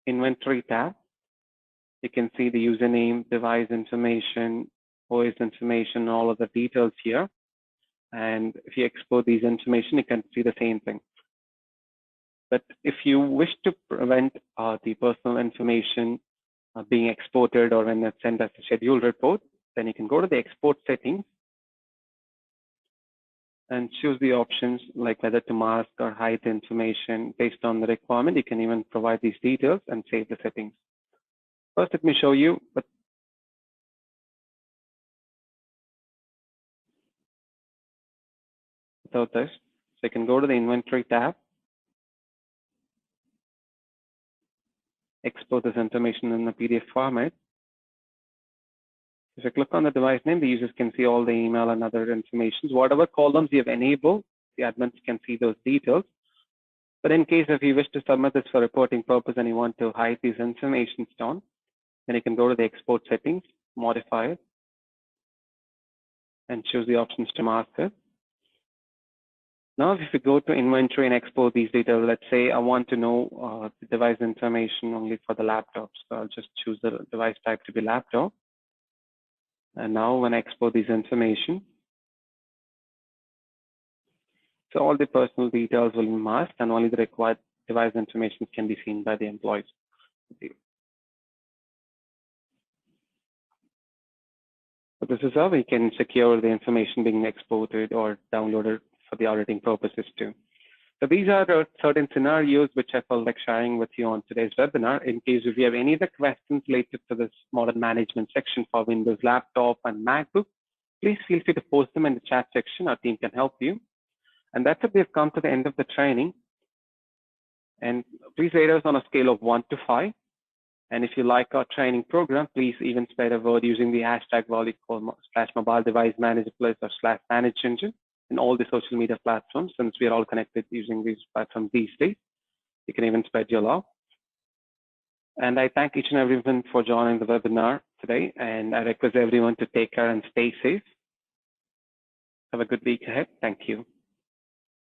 inventory tab, you can see the username, device information, OS information, all of the details here. And if you export these information, you can see the same thing. But if you wish to prevent the personal information being exported or when it's sent as a scheduled report, then you can go to the export settings and choose the options like whether to mask or hide information based on the requirement. You can even provide these details and save the settings. First, let me show you. Without this, so you can go to the inventory tab, export this information in the PDF format. If you click on the device name, the users can see all the email and other information. Whatever columns you have enabled, the admins can see those details. But in case if you wish to submit this for reporting purpose and you want to hide these information down, then you can go to the export settings, modify it, and choose the options to mask it. Now, if you go to inventory and export these details, let's say I want to know the device information only for the laptop. So I'll just choose the device type to be laptop. And now when I export these information, so all the personal details will be masked and only the required device information can be seen by the employees. So this is how we can secure the information being exported or downloaded for the auditing purposes too. So these are certain scenarios which I felt like sharing with you on today's webinar. In case if you have any other questions related to this modern management section for Windows laptop and MacBook, please feel free to post them in the chat section. Our team can help you. And that's it. We've come to the end of the training. And please rate us on a scale of 1 to 5. And if you like our training program, please even spread a word using the hashtag /mobile-device-manage+ or /ManageEngine in all the social media platforms, since we are all connected using these platforms these days. You can even spread your love. And I thank each and everyone for joining the webinar today. And I request everyone to take care and stay safe. Have a good week ahead. Thank you.